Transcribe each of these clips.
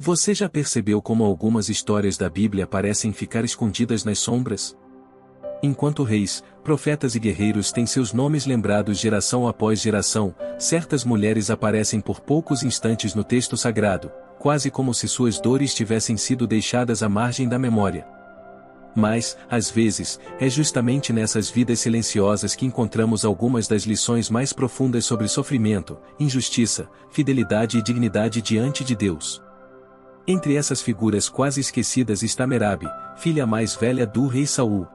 Você já percebeu como algumas histórias da Bíblia parecem ficar escondidas nas sombras? Enquanto reis, profetas e guerreiros têm seus nomes lembrados geração após geração, certas mulheres aparecem por poucos instantes no texto sagrado, quase como se suas dores tivessem sido deixadas à margem da memória. Mas, às vezes, é justamente nessas vidas silenciosas que encontramos algumas das lições mais profundas sobre sofrimento, injustiça, fidelidade e dignidade diante de Deus. Entre essas figuras quase esquecidas está Merabe, filha mais velha do rei Saul.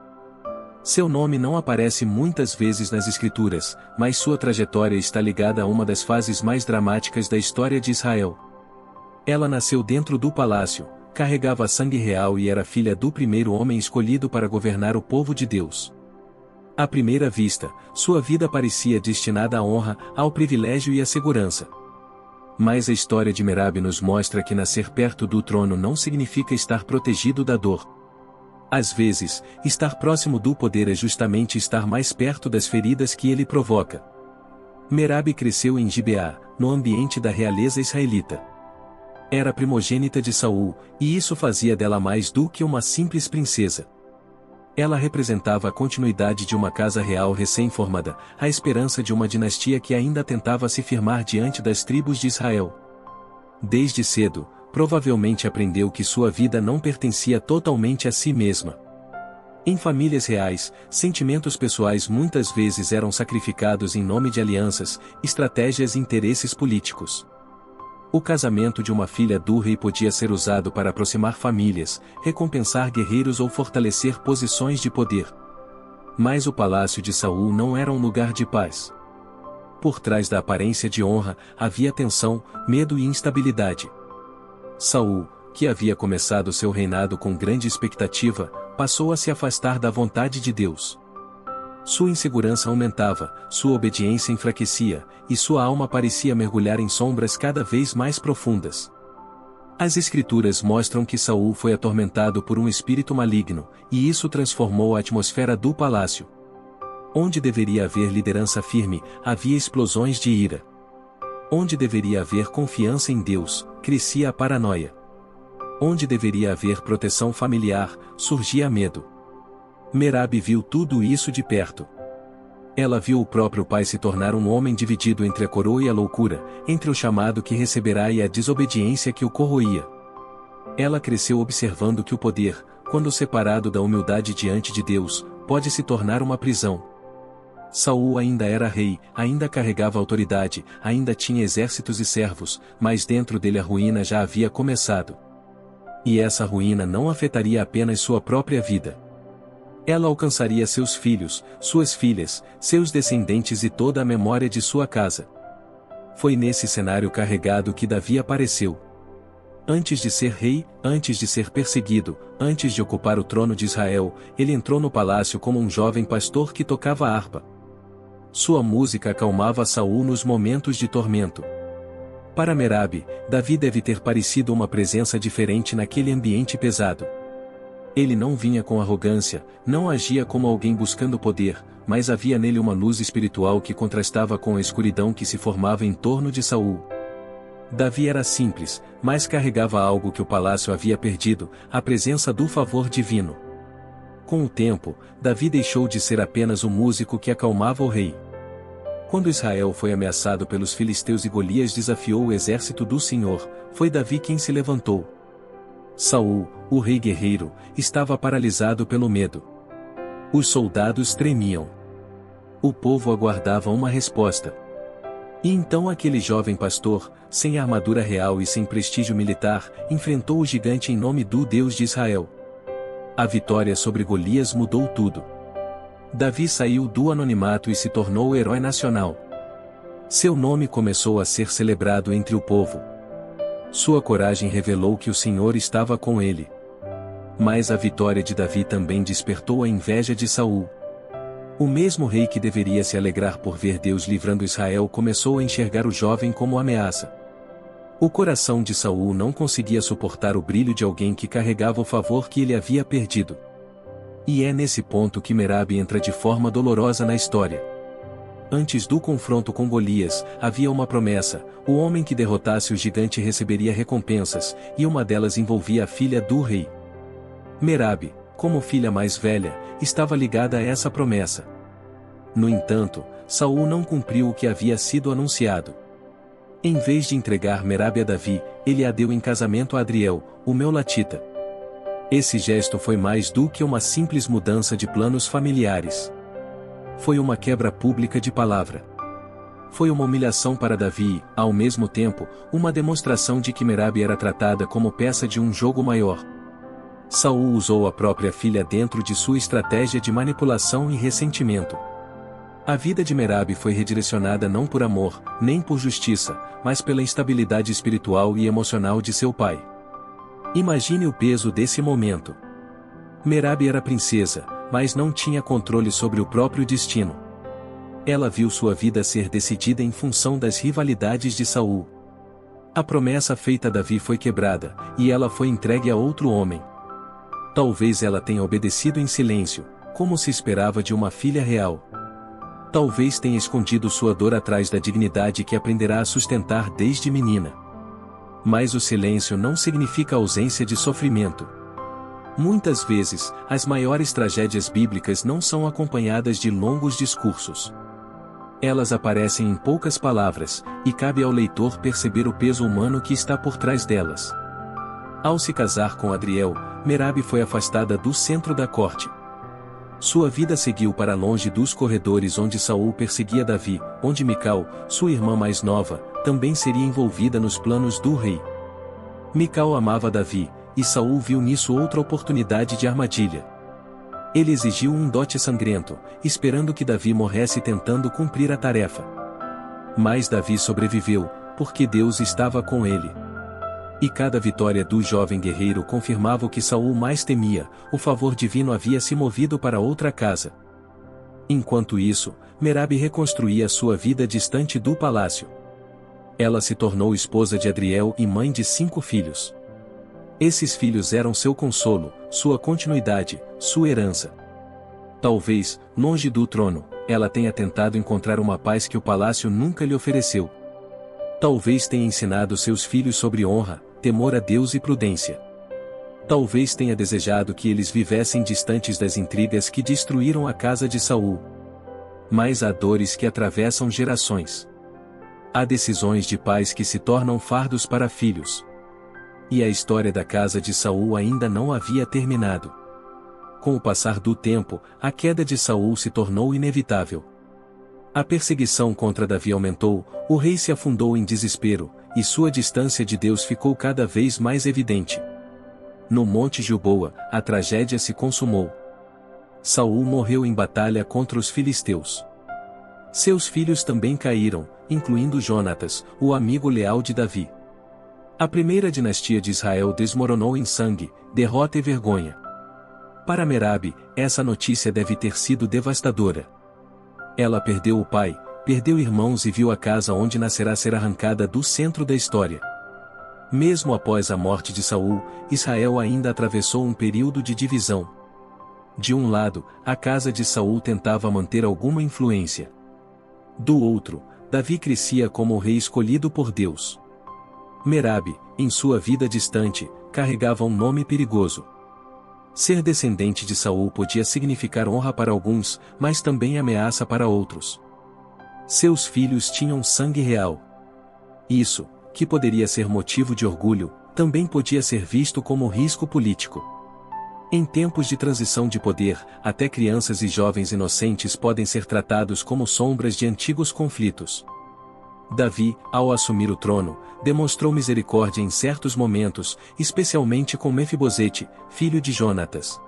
Seu nome não aparece muitas vezes nas escrituras, mas sua trajetória está ligada a uma das fases mais dramáticas da história de Israel. Ela nasceu dentro do palácio, carregava sangue real e era filha do primeiro homem escolhido para governar o povo de Deus. À primeira vista, sua vida parecia destinada à honra, ao privilégio e à segurança. Mas a história de Merabe nos mostra que nascer perto do trono não significa estar protegido da dor. Às vezes, estar próximo do poder é justamente estar mais perto das feridas que ele provoca. Merabe cresceu em Gibeá, no ambiente da realeza israelita. Era primogênita de Saul, e isso fazia dela mais do que uma simples princesa. Ela representava a continuidade de uma casa real recém-formada, a esperança de uma dinastia que ainda tentava se firmar diante das tribos de Israel. Desde cedo, provavelmente aprendeu que sua vida não pertencia totalmente a si mesma. Em famílias reais, sentimentos pessoais muitas vezes eram sacrificados em nome de alianças, estratégias e interesses políticos. O casamento de uma filha do rei podia ser usado para aproximar famílias, recompensar guerreiros ou fortalecer posições de poder. Mas o palácio de Saul não era um lugar de paz. Por trás da aparência de honra, havia tensão, medo e instabilidade. Saul, que havia começado seu reinado com grande expectativa, passou a se afastar da vontade de Deus. Sua insegurança aumentava, sua obediência enfraquecia, e sua alma parecia mergulhar em sombras cada vez mais profundas. As Escrituras mostram que Saul foi atormentado por um espírito maligno, e isso transformou a atmosfera do palácio. Onde deveria haver liderança firme, havia explosões de ira. Onde deveria haver confiança em Deus, crescia a paranoia. Onde deveria haver proteção familiar, surgia medo. Merabe viu tudo isso de perto. Ela viu o próprio pai se tornar um homem dividido entre a coroa e a loucura, entre o chamado que receberá e a desobediência que o corroía. Ela cresceu observando que o poder, quando separado da humildade diante de Deus, pode se tornar uma prisão. Saul ainda era rei, ainda carregava autoridade, ainda tinha exércitos e servos, mas dentro dele a ruína já havia começado. E essa ruína não afetaria apenas sua própria vida. Ela alcançaria seus filhos, suas filhas, seus descendentes e toda a memória de sua casa. Foi nesse cenário carregado que Davi apareceu. Antes de ser rei, antes de ser perseguido, antes de ocupar o trono de Israel, ele entrou no palácio como um jovem pastor que tocava harpa. Sua música acalmava Saul nos momentos de tormento. Para Merabe, Davi deve ter parecido uma presença diferente naquele ambiente pesado. Ele não vinha com arrogância, não agia como alguém buscando poder, mas havia nele uma luz espiritual que contrastava com a escuridão que se formava em torno de Saul. Davi era simples, mas carregava algo que o palácio havia perdido, a presença do favor divino. Com o tempo, Davi deixou de ser apenas o músico que acalmava o rei. Quando Israel foi ameaçado pelos filisteus e Golias desafiou o exército do Senhor, foi Davi quem se levantou. Saul, o rei guerreiro, estava paralisado pelo medo. Os soldados tremiam. O povo aguardava uma resposta. E então aquele jovem pastor, sem armadura real e sem prestígio militar, enfrentou o gigante em nome do Deus de Israel. A vitória sobre Golias mudou tudo. Davi saiu do anonimato e se tornou o herói nacional. Seu nome começou a ser celebrado entre o povo. Sua coragem revelou que o Senhor estava com ele. Mas a vitória de Davi também despertou a inveja de Saul. O mesmo rei que deveria se alegrar por ver Deus livrando Israel começou a enxergar o jovem como ameaça. O coração de Saul não conseguia suportar o brilho de alguém que carregava o favor que ele havia perdido. E é nesse ponto que Merabe entra de forma dolorosa na história. Antes do confronto com Golias, havia uma promessa: o homem que derrotasse o gigante receberia recompensas, e uma delas envolvia a filha do rei. Merabe, como filha mais velha, estava ligada a essa promessa. No entanto, Saul não cumpriu o que havia sido anunciado. Em vez de entregar Merabe a Davi, ele a deu em casamento a Adriel, o Meolatita. Esse gesto foi mais do que uma simples mudança de planos familiares. Foi uma quebra pública de palavra. Foi uma humilhação para Davi e, ao mesmo tempo, uma demonstração de que Merabe era tratada como peça de um jogo maior. Saul usou a própria filha dentro de sua estratégia de manipulação e ressentimento. A vida de Merabe foi redirecionada não por amor, nem por justiça, mas pela instabilidade espiritual e emocional de seu pai. Imagine o peso desse momento. Merabe era princesa, mas não tinha controle sobre o próprio destino. Ela viu sua vida ser decidida em função das rivalidades de Saul. A promessa feita a Davi foi quebrada, e ela foi entregue a outro homem. Talvez ela tenha obedecido em silêncio, como se esperava de uma filha real. Talvez tenha escondido sua dor atrás da dignidade que aprenderá a sustentar desde menina. Mas o silêncio não significa ausência de sofrimento. Muitas vezes, as maiores tragédias bíblicas não são acompanhadas de longos discursos. Elas aparecem em poucas palavras, e cabe ao leitor perceber o peso humano que está por trás delas. Ao se casar com Adriel, Merabe foi afastada do centro da corte. Sua vida seguiu para longe dos corredores onde Saul perseguia Davi, onde Mical, sua irmã mais nova, também seria envolvida nos planos do rei. Mical amava Davi, e Saul viu nisso outra oportunidade de armadilha. Ele exigiu um dote sangrento, esperando que Davi morresse tentando cumprir a tarefa. Mas Davi sobreviveu, porque Deus estava com ele. E cada vitória do jovem guerreiro confirmava o que Saul mais temia: o favor divino havia se movido para outra casa. Enquanto isso, Merabe reconstruía sua vida distante do palácio. Ela se tornou esposa de Adriel e mãe de 5 filhos. Esses filhos eram seu consolo, sua continuidade, sua herança. Talvez, longe do trono, ela tenha tentado encontrar uma paz que o palácio nunca lhe ofereceu. Talvez tenha ensinado seus filhos sobre honra, temor a Deus e prudência. Talvez tenha desejado que eles vivessem distantes das intrigas que destruíram a casa de Saul. Mas há dores que atravessam gerações. Há decisões de pais que se tornam fardos para filhos. E a história da casa de Saul ainda não havia terminado. Com o passar do tempo, a queda de Saul se tornou inevitável. A perseguição contra Davi aumentou, o rei se afundou em desespero, e sua distância de Deus ficou cada vez mais evidente. No Monte Gilboa, a tragédia se consumou. Saul morreu em batalha contra os filisteus. Seus filhos também caíram, incluindo Jonatas, o amigo leal de Davi. A primeira dinastia de Israel desmoronou em sangue, derrota e vergonha. Para Merabe, essa notícia deve ter sido devastadora. Ela perdeu o pai, perdeu irmãos e viu a casa onde nascerá ser arrancada do centro da história. Mesmo após a morte de Saul, Israel ainda atravessou um período de divisão. De um lado, a casa de Saul tentava manter alguma influência. Do outro, Davi crescia como o rei escolhido por Deus. Merabe, em sua vida distante, carregava um nome perigoso. Ser descendente de Saul podia significar honra para alguns, mas também ameaça para outros. Seus filhos tinham sangue real. Isso, que poderia ser motivo de orgulho, também podia ser visto como risco político. Em tempos de transição de poder, até crianças e jovens inocentes podem ser tratados como sombras de antigos conflitos. Davi, ao assumir o trono, demonstrou misericórdia em certos momentos, especialmente com Mefibosete, filho de Jonatas.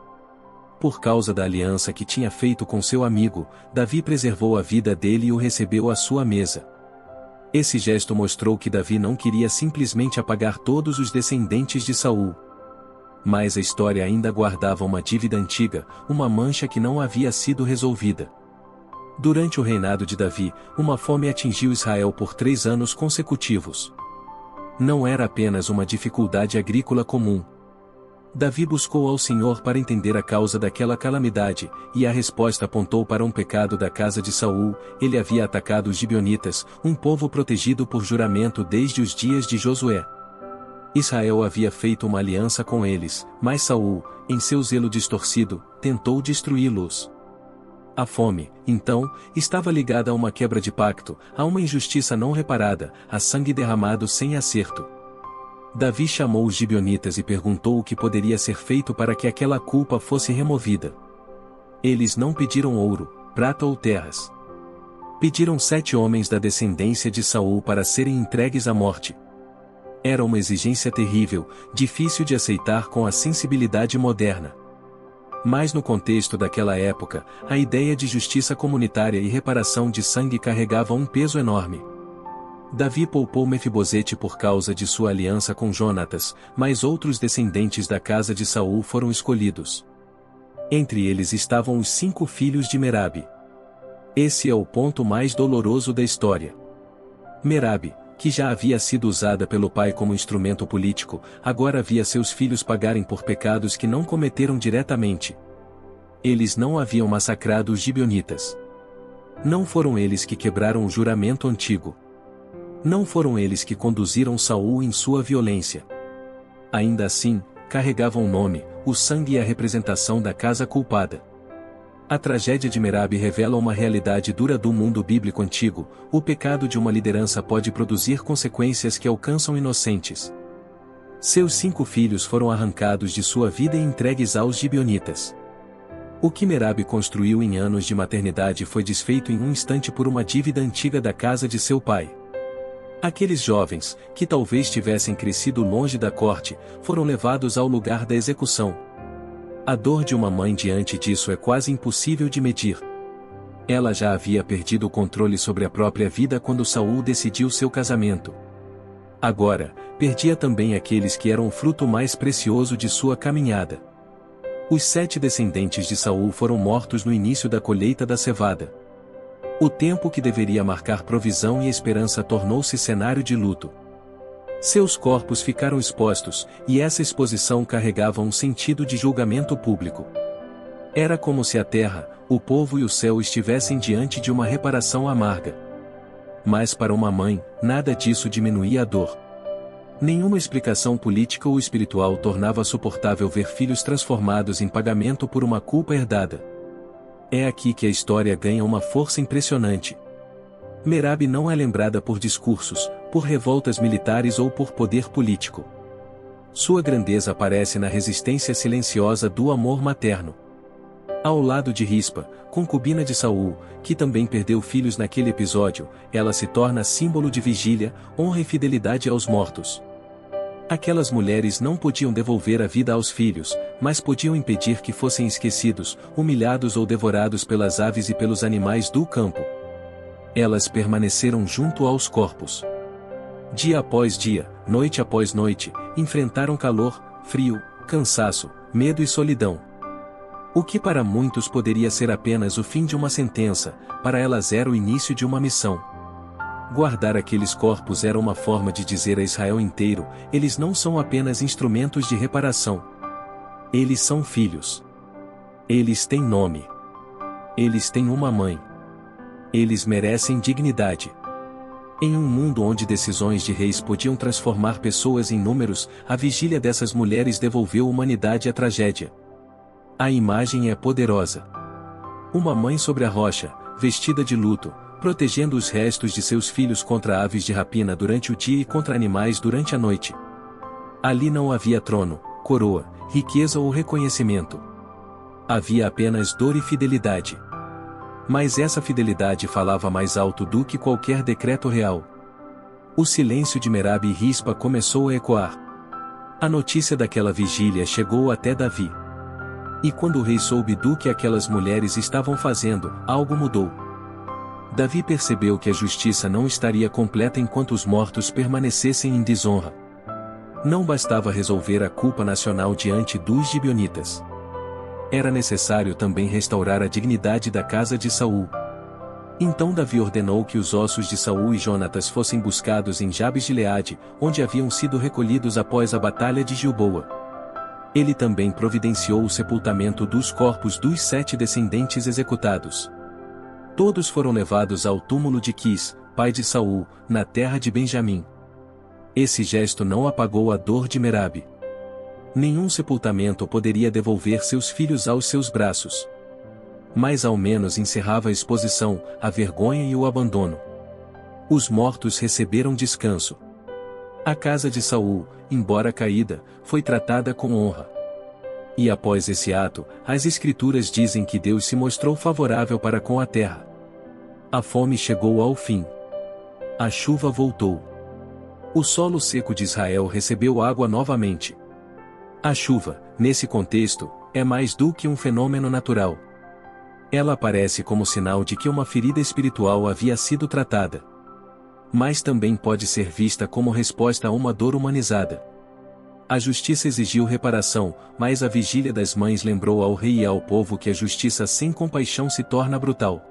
Por causa da aliança que tinha feito com seu amigo, Davi preservou a vida dele e o recebeu à sua mesa. Esse gesto mostrou que Davi não queria simplesmente apagar todos os descendentes de Saul. Mas a história ainda guardava uma dívida antiga, uma mancha que não havia sido resolvida. Durante o reinado de Davi, uma fome atingiu Israel por 3 anos consecutivos. Não era apenas uma dificuldade agrícola comum. Davi buscou ao Senhor para entender a causa daquela calamidade, e a resposta apontou para um pecado da casa de Saul. Ele havia atacado os gibeonitas, um povo protegido por juramento desde os dias de Josué. Israel havia feito uma aliança com eles, mas Saul, em seu zelo distorcido, tentou destruí-los. A fome, então, estava ligada a uma quebra de pacto, a uma injustiça não reparada, a sangue derramado sem acerto. Davi chamou os gibeonitas e perguntou o que poderia ser feito para que aquela culpa fosse removida. Eles não pediram ouro, prata ou terras. Pediram 7 homens da descendência de Saul para serem entregues à morte. Era uma exigência terrível, difícil de aceitar com a sensibilidade moderna. Mas no contexto daquela época, a ideia de justiça comunitária e reparação de sangue carregava um peso enorme. Davi poupou Mefibosete por causa de sua aliança com Jonatas, mas outros descendentes da casa de Saul foram escolhidos. Entre eles estavam os 5 filhos de Merabi. Esse é o ponto mais doloroso da história. Merabi, que já havia sido usada pelo pai como instrumento político, agora via seus filhos pagarem por pecados que não cometeram diretamente. Eles não haviam massacrado os gibeonitas. Não foram eles que quebraram o juramento antigo. Não foram eles que conduziram Saul em sua violência. Ainda assim, carregavam o nome, o sangue e a representação da casa culpada. A tragédia de Merabi revela uma realidade dura do mundo bíblico antigo: o pecado de uma liderança pode produzir consequências que alcançam inocentes. Seus 5 filhos foram arrancados de sua vida e entregues aos gibeonitas. O que Merabi construiu em anos de maternidade foi desfeito em um instante por uma dívida antiga da casa de seu pai. Aqueles jovens, que talvez tivessem crescido longe da corte, foram levados ao lugar da execução. A dor de uma mãe diante disso é quase impossível de medir. Ela já havia perdido o controle sobre a própria vida quando Saul decidiu seu casamento. Agora, perdia também aqueles que eram o fruto mais precioso de sua caminhada. Os 7 descendentes de Saul foram mortos no início da colheita da cevada. O tempo que deveria marcar provisão e esperança tornou-se cenário de luto. Seus corpos ficaram expostos, e essa exposição carregava um sentido de julgamento público. Era como se a terra, o povo e o céu estivessem diante de uma reparação amarga. Mas para uma mãe, nada disso diminuía a dor. Nenhuma explicação política ou espiritual tornava suportável ver filhos transformados em pagamento por uma culpa herdada. É aqui que a história ganha uma força impressionante. Merabi não é lembrada por discursos, por revoltas militares ou por poder político. Sua grandeza aparece na resistência silenciosa do amor materno. Ao lado de Rispa, concubina de Saul, que também perdeu filhos naquele episódio, ela se torna símbolo de vigília, honra e fidelidade aos mortos. Aquelas mulheres não podiam devolver a vida aos filhos, mas podiam impedir que fossem esquecidos, humilhados ou devorados pelas aves e pelos animais do campo. Elas permaneceram junto aos corpos. Dia após dia, noite após noite, enfrentaram calor, frio, cansaço, medo e solidão. O que para muitos poderia ser apenas o fim de uma sentença, para elas era o início de uma missão. Guardar aqueles corpos era uma forma de dizer a Israel inteiro: eles não são apenas instrumentos de reparação. Eles são filhos. Eles têm nome. Eles têm uma mãe. Eles merecem dignidade. Em um mundo onde decisões de reis podiam transformar pessoas em números, a vigília dessas mulheres devolveu a humanidade à tragédia. A imagem é poderosa. Uma mãe sobre a rocha, vestida de luto, protegendo os restos de seus filhos contra aves de rapina durante o dia e contra animais durante a noite. Ali não havia trono, coroa, riqueza ou reconhecimento. Havia apenas dor e fidelidade. Mas essa fidelidade falava mais alto do que qualquer decreto real. O silêncio de Merabi e Rispa começou a ecoar. A notícia daquela vigília chegou até Davi. E quando o rei soube do que aquelas mulheres estavam fazendo, algo mudou. Davi percebeu que a justiça não estaria completa enquanto os mortos permanecessem em desonra. Não bastava resolver a culpa nacional diante dos gibeonitas. Era necessário também restaurar a dignidade da casa de Saul. Então Davi ordenou que os ossos de Saul e Jonatas fossem buscados em Jabes de Gileade, onde haviam sido recolhidos após a batalha de Gilboa. Ele também providenciou o sepultamento dos corpos dos 7 descendentes executados. Todos foram levados ao túmulo de Quis, pai de Saul, na terra de Benjamim. Esse gesto não apagou a dor de Merabi. Nenhum sepultamento poderia devolver seus filhos aos seus braços. Mas ao menos encerrava a exposição, a vergonha e o abandono. Os mortos receberam descanso. A casa de Saul, embora caída, foi tratada com honra. E após esse ato, as escrituras dizem que Deus se mostrou favorável para com a terra. A fome chegou ao fim. A chuva voltou. O solo seco de Israel recebeu água novamente. A chuva, nesse contexto, é mais do que um fenômeno natural. Ela aparece como sinal de que uma ferida espiritual havia sido tratada. Mas também pode ser vista como resposta a uma dor humanizada. A justiça exigiu reparação, mas a vigília das mães lembrou ao rei e ao povo que a justiça sem compaixão se torna brutal.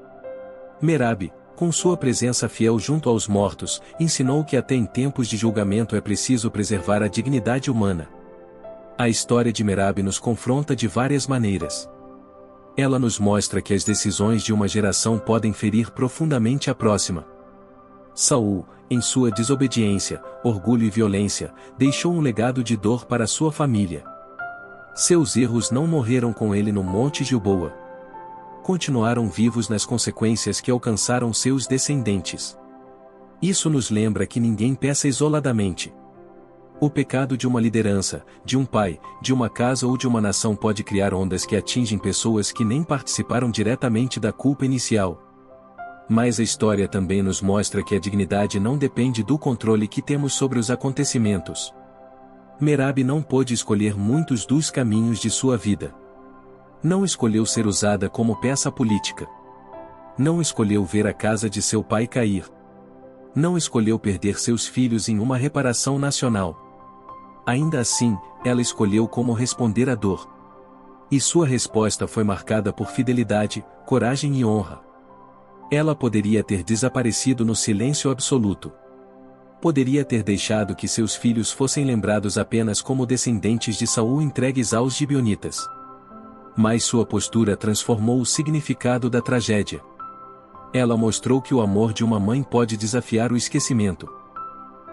Merabi, com sua presença fiel junto aos mortos, ensinou que até em tempos de julgamento é preciso preservar a dignidade humana. A história de Merabi nos confronta de várias maneiras. Ela nos mostra que as decisões de uma geração podem ferir profundamente a próxima. Saul, em sua desobediência, orgulho e violência, deixou um legado de dor para sua família. Seus erros não morreram com ele no Monte Gilboa. Continuaram vivos nas consequências que alcançaram seus descendentes. Isso nos lembra que ninguém peca isoladamente. O pecado de uma liderança, de um pai, de uma casa ou de uma nação pode criar ondas que atingem pessoas que nem participaram diretamente da culpa inicial. Mas a história também nos mostra que a dignidade não depende do controle que temos sobre os acontecimentos. Merabi não pôde escolher muitos dos caminhos de sua vida. Não escolheu ser usada como peça política. Não escolheu ver a casa de seu pai cair. Não escolheu perder seus filhos em uma reparação nacional. Ainda assim, ela escolheu como responder à dor. E sua resposta foi marcada por fidelidade, coragem e honra. Ela poderia ter desaparecido no silêncio absoluto. Poderia ter deixado que seus filhos fossem lembrados apenas como descendentes de Saul entregues aos gibeonitas. Mas sua postura transformou o significado da tragédia. Ela mostrou que o amor de uma mãe pode desafiar o esquecimento.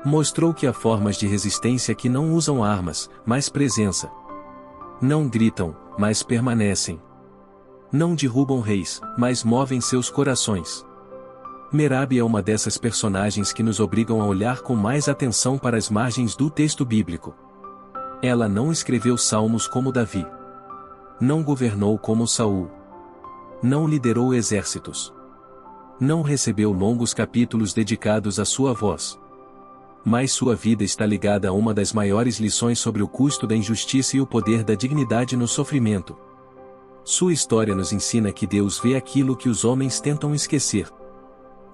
Mostrou que há formas de resistência que não usam armas, mas presença. Não gritam, mas permanecem. Não derrubam reis, mas movem seus corações. Merabi é uma dessas personagens que nos obrigam a olhar com mais atenção para as margens do texto bíblico. Ela não escreveu salmos como Davi. Não governou como Saul. Não liderou exércitos. Não recebeu longos capítulos dedicados à sua voz. Mas sua vida está ligada a uma das maiores lições sobre o custo da injustiça e o poder da dignidade no sofrimento. Sua história nos ensina que Deus vê aquilo que os homens tentam esquecer.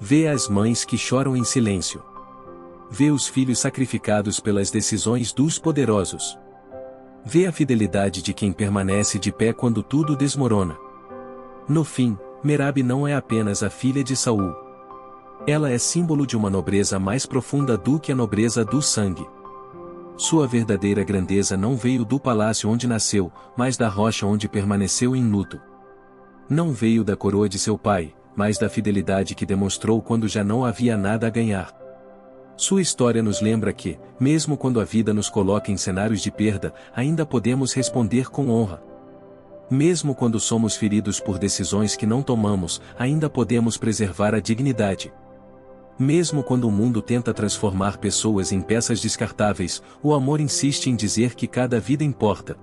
Vê as mães que choram em silêncio. Vê os filhos sacrificados pelas decisões dos poderosos. Vê a fidelidade de quem permanece de pé quando tudo desmorona. No fim, Merabi não é apenas a filha de Saul. Ela é símbolo de uma nobreza mais profunda do que a nobreza do sangue. Sua verdadeira grandeza não veio do palácio onde nasceu, mas da rocha onde permaneceu em luto. Não veio da coroa de seu pai, mas da fidelidade que demonstrou quando já não havia nada a ganhar. Sua história nos lembra que, mesmo quando a vida nos coloca em cenários de perda, ainda podemos responder com honra. Mesmo quando somos feridos por decisões que não tomamos, ainda podemos preservar a dignidade. Mesmo quando o mundo tenta transformar pessoas em peças descartáveis, o amor insiste em dizer que cada vida importa.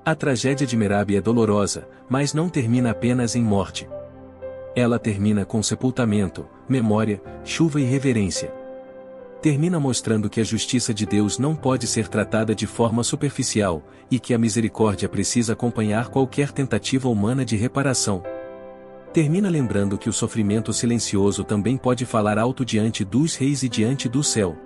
A tragédia de Merabi é dolorosa, mas não termina apenas em morte. Ela termina com sepultamento, memória, chuva e reverência. Termina mostrando que a justiça de Deus não pode ser tratada de forma superficial, e que a misericórdia precisa acompanhar qualquer tentativa humana de reparação. Termina lembrando que o sofrimento silencioso também pode falar alto diante dos reis e diante do céu.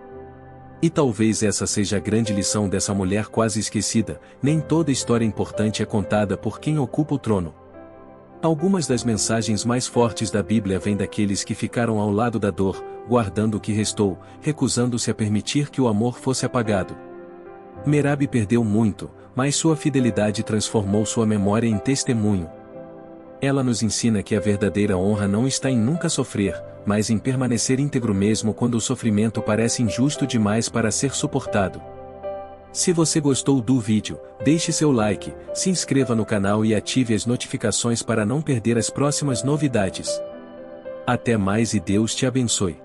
E talvez essa seja a grande lição dessa mulher quase esquecida: nem toda história importante é contada por quem ocupa o trono. Algumas das mensagens mais fortes da Bíblia vêm daqueles que ficaram ao lado da dor, guardando o que restou, recusando-se a permitir que o amor fosse apagado. Merabi perdeu muito, mas sua fidelidade transformou sua memória em testemunho. Ela nos ensina que a verdadeira honra não está em nunca sofrer, mas em permanecer íntegro mesmo quando o sofrimento parece injusto demais para ser suportado. Se você gostou do vídeo, deixe seu like, se inscreva no canal e ative as notificações para não perder as próximas novidades. Até mais e Deus te abençoe.